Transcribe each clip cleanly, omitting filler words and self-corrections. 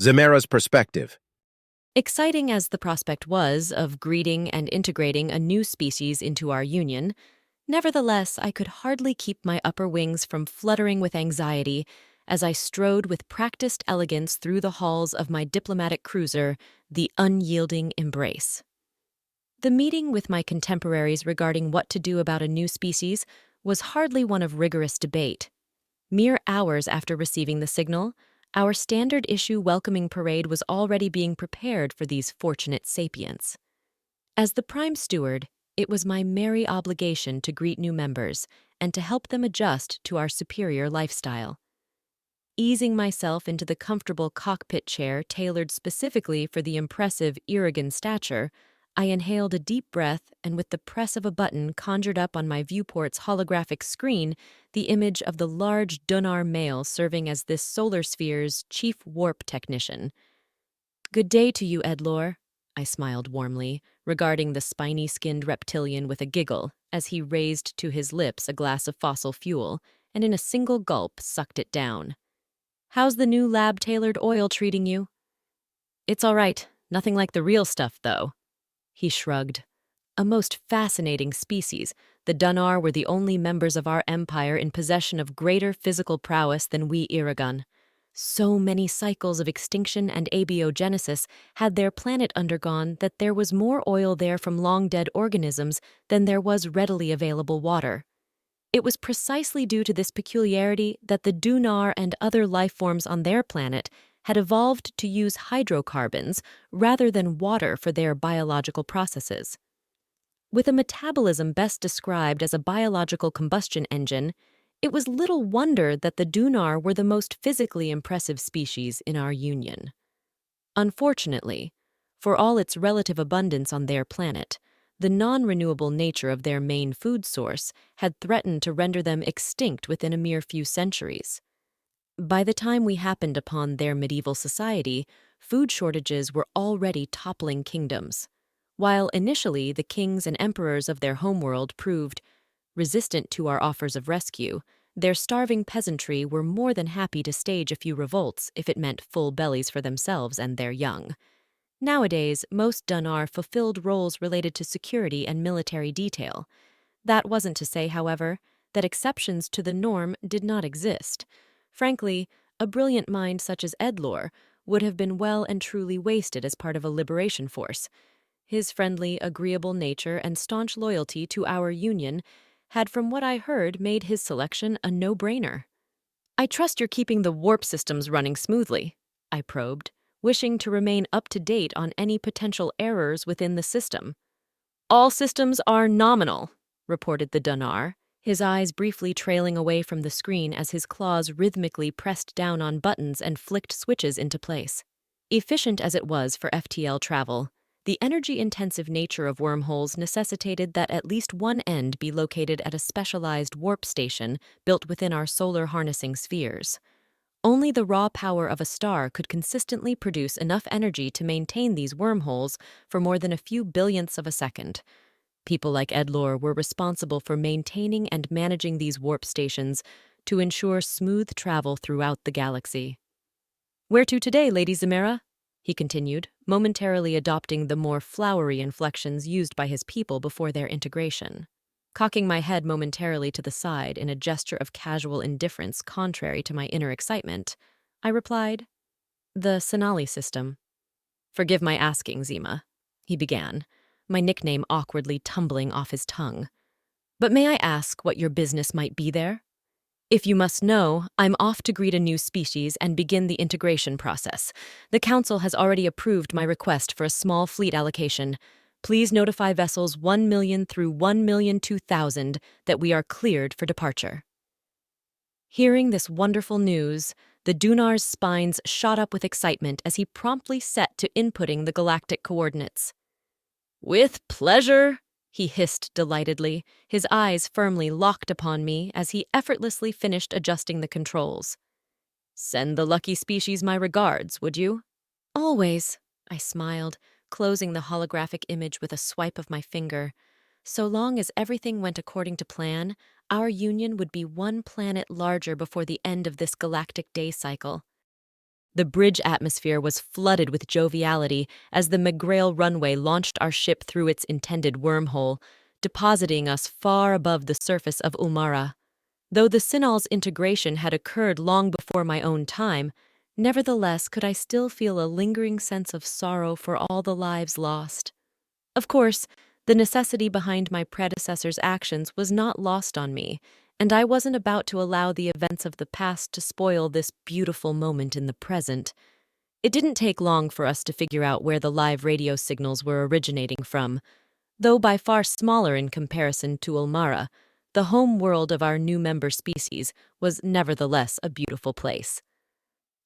Zemera's perspective. Exciting as the prospect was of greeting and integrating a new species into our union, nevertheless I could hardly keep my upper wings from fluttering with anxiety as I strode with practiced elegance through the halls of my diplomatic cruiser, the Unyielding Embrace. The meeting with my contemporaries regarding what to do about a new species was hardly one of rigorous debate. Mere hours after receiving the signal, our standard issue welcoming parade was already being prepared for these fortunate sapients. As the Prime Steward, it was my merry obligation to greet new members and to help them adjust to our superior lifestyle. Easing myself into the comfortable cockpit chair tailored specifically for the impressive Irigan stature, I inhaled a deep breath and with the press of a button conjured up on my viewport's holographic screen the image of the large Dunar male serving as this solar sphere's chief warp technician. "Good day to you, Edlor," I smiled warmly, regarding the spiny-skinned reptilian with a giggle as he raised to his lips a glass of fossil fuel and in a single gulp sucked it down. "How's the new lab-tailored oil treating you?" "It's all right. Nothing like the real stuff, though." He shrugged. A most fascinating species, the Dunar were the only members of our empire in possession of greater physical prowess than we Irigan. So many cycles of extinction and abiogenesis had their planet undergone that there was more oil there from long-dead organisms than there was readily available water. It was precisely due to this peculiarity that the Dunar and other life forms on their planet had evolved to use hydrocarbons rather than water for their biological processes. With a metabolism best described as a biological combustion engine, it was little wonder that the Dunar were the most physically impressive species in our union. Unfortunately, for all its relative abundance on their planet, the non-renewable nature of their main food source had threatened to render them extinct within a mere few centuries. By the time we happened upon their medieval society, food shortages were already toppling kingdoms. While initially the kings and emperors of their homeworld proved resistant to our offers of rescue, their starving peasantry were more than happy to stage a few revolts if it meant full bellies for themselves and their young. Nowadays, most Dunar fulfilled roles related to security and military detail. That wasn't to say, however, that exceptions to the norm did not exist. Frankly, a brilliant mind such as Edlor would have been well and truly wasted as part of a liberation force. His friendly, agreeable nature and staunch loyalty to our union had, from what I heard, made his selection a no-brainer. "I trust you're keeping the warp systems running smoothly," I probed, wishing to remain up to date on any potential errors within the system. "All systems are nominal," reported the Dunar, his eyes briefly trailing away from the screen as his claws rhythmically pressed down on buttons and flicked switches into place. Efficient as it was for FTL travel, the energy-intensive nature of wormholes necessitated that at least one end be located at a specialized warp station built within our solar harnessing spheres. Only the raw power of a star could consistently produce enough energy to maintain these wormholes for more than a few billionths of a second. People like Edlor were responsible for maintaining and managing these warp stations to ensure smooth travel throughout the galaxy. "Where to today, Lady Zemera?" he continued, momentarily adopting the more flowery inflections used by his people before their integration. Cocking my head momentarily to the side in a gesture of casual indifference contrary to my inner excitement, I replied, "The Sonali system." "Forgive my asking, Zima," he began, my nickname awkwardly tumbling off his tongue. "But may I ask what your business might be there?" "If you must know, I'm off to greet a new species and begin the integration process. The Council has already approved my request for a small fleet allocation. Please notify vessels 1,000,000 through 1,002,000 that we are cleared for departure." Hearing this wonderful news, the Dunar's spines shot up with excitement as he promptly set to inputting the galactic coordinates. "With pleasure," he hissed delightedly, his eyes firmly locked upon me as he effortlessly finished adjusting the controls. "Send the lucky species my regards, would you?" "Always," I smiled, closing the holographic image with a swipe of my finger. So long as everything went according to plan, our union would be one planet larger before the end of this galactic day cycle. The bridge atmosphere was flooded with joviality as the McGrail runway launched our ship through its intended wormhole, depositing us far above the surface of Ulmara. Though the Sinal's integration had occurred long before my own time, nevertheless could I still feel a lingering sense of sorrow for all the lives lost. Of course, the necessity behind my predecessor's actions was not lost on me, and I wasn't about to allow the events of the past to spoil this beautiful moment in the present. It didn't take long for us to figure out where the live radio signals were originating from. Though by far smaller in comparison to Ulmara, the home world of our new member species was nevertheless a beautiful place.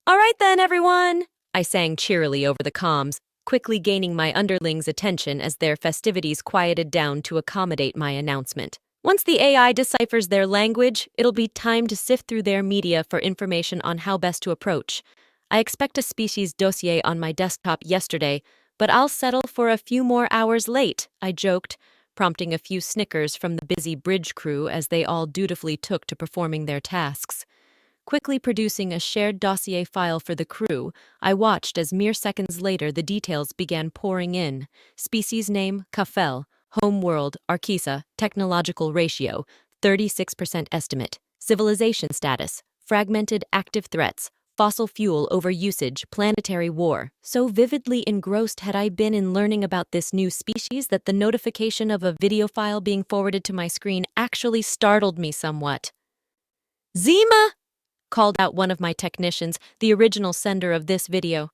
"All right then, everyone!" I sang cheerily over the comms, quickly gaining my underlings' attention as their festivities quieted down to accommodate my announcement. Once the AI deciphers their language, it'll be time to sift through their media for information on how best to approach. I expect a species dossier on my desktop yesterday, but I'll settle for a few more hours late, I joked, prompting a few snickers from the busy bridge crew as they all dutifully took to performing their tasks. Quickly producing a shared dossier file for the crew, I watched as mere seconds later the details began pouring in. Species name, Kafel. Home world, Archisa. Technological ratio, 36% estimate. Civilization status, fragmented active threats. Fossil fuel overusage, planetary war. So vividly engrossed had I been in learning about this new species that the notification of a video file being forwarded to my screen actually startled me somewhat. "Zima!" called out one of my technicians, the original sender of this video.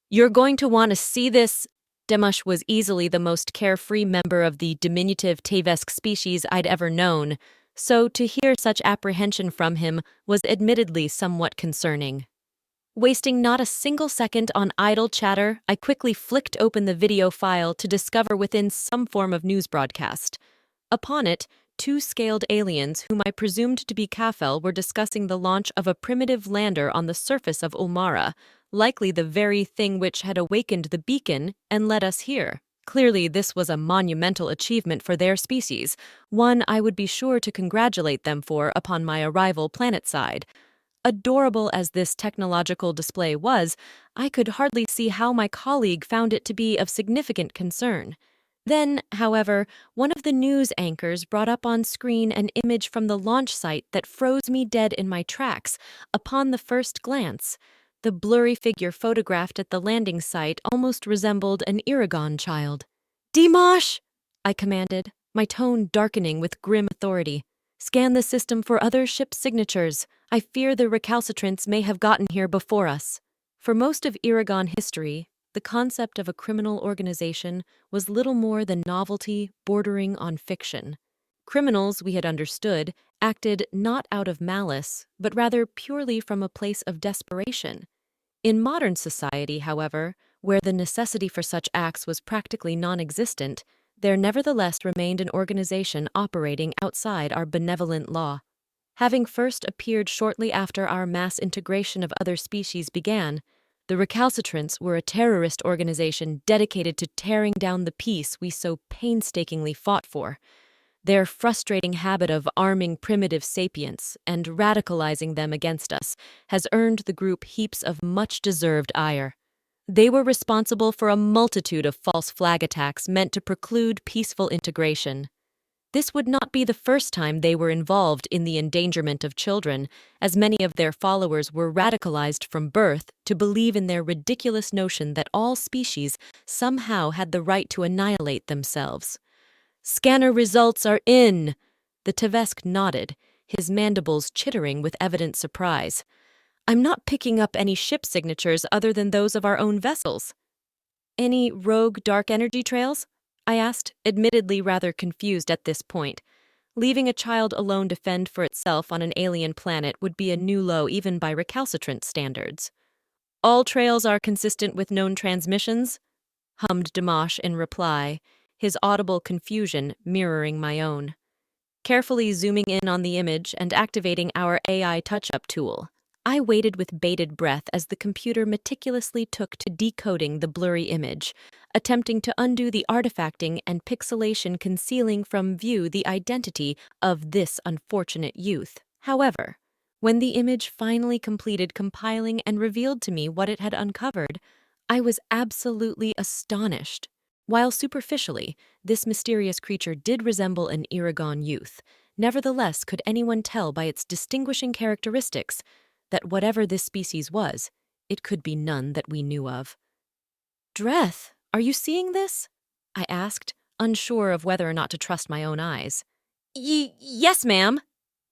"You're going to want to see this." Demush was easily the most carefree member of the diminutive Tavesk species I'd ever known, so to hear such apprehension from him was admittedly somewhat concerning. Wasting not a single second on idle chatter, I quickly flicked open the video file to discover within some form of news broadcast. Upon it, two scaled aliens whom I presumed to be Kafel were discussing the launch of a primitive lander on the surface of Ulmara, likely the very thing which had awakened the beacon and led us here. Clearly, this was a monumental achievement for their species, one I would be sure to congratulate them for upon my arrival planetside. Adorable as this technological display was, I could hardly see how my colleague found it to be of significant concern. Then, however, one of the news anchors brought up on screen an image from the launch site that froze me dead in my tracks. Upon the first glance, the blurry figure photographed at the landing site almost resembled an Iragon child. "Dimash!" I commanded, my tone darkening with grim authority. "Scan the system for other ship signatures. I fear the recalcitrants may have gotten here before us." For most of Iragon history, the concept of a criminal organization was little more than novelty bordering on fiction. Criminals, we had understood, acted not out of malice, but rather purely from a place of desperation. In modern society, however, where the necessity for such acts was practically non-existent, there nevertheless remained an organization operating outside our benevolent law. Having first appeared shortly after our mass integration of other species began, the recalcitrants were a terrorist organization dedicated to tearing down the peace we so painstakingly fought for. Their frustrating habit of arming primitive sapients and radicalizing them against us has earned the group heaps of much-deserved ire. They were responsible for a multitude of false flag attacks meant to preclude peaceful integration. This would not be the first time they were involved in the endangerment of children, as many of their followers were radicalized from birth to believe in their ridiculous notion that all species somehow had the right to annihilate themselves. "Scanner results are in!" The Tavesk nodded, his mandibles chittering with evident surprise. "I'm not picking up any ship signatures other than those of our own vessels." "Any rogue dark energy trails?" I asked, admittedly rather confused at this point. Leaving a child alone to fend for itself on an alien planet would be a new low even by recalcitrant standards. "All trails are consistent with known transmissions," hummed Dimash in reply, his audible confusion mirroring my own. Carefully zooming in on the image and activating our AI touch-up tool, I waited with bated breath as the computer meticulously took to decoding the blurry image, attempting to undo the artifacting and pixelation concealing from view the identity of this unfortunate youth. However, When the image finally completed compiling and revealed to me what it had uncovered, I was absolutely astonished. While superficially, this mysterious creature did resemble an Iragon youth, nevertheless could anyone tell by its distinguishing characteristics that whatever this species was, it could be none that we knew of. "Dreth, are you seeing this?" I asked, unsure of whether or not to trust my own eyes. Yes, ma'am,"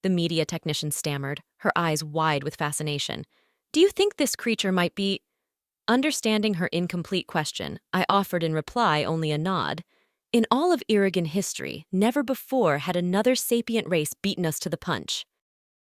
the media technician stammered, her eyes wide with fascination. "Do you think this creature might be—" Understanding her incomplete question, I offered in reply only a nod. In all of Irigan history, never before had another sapient race beaten us to the punch.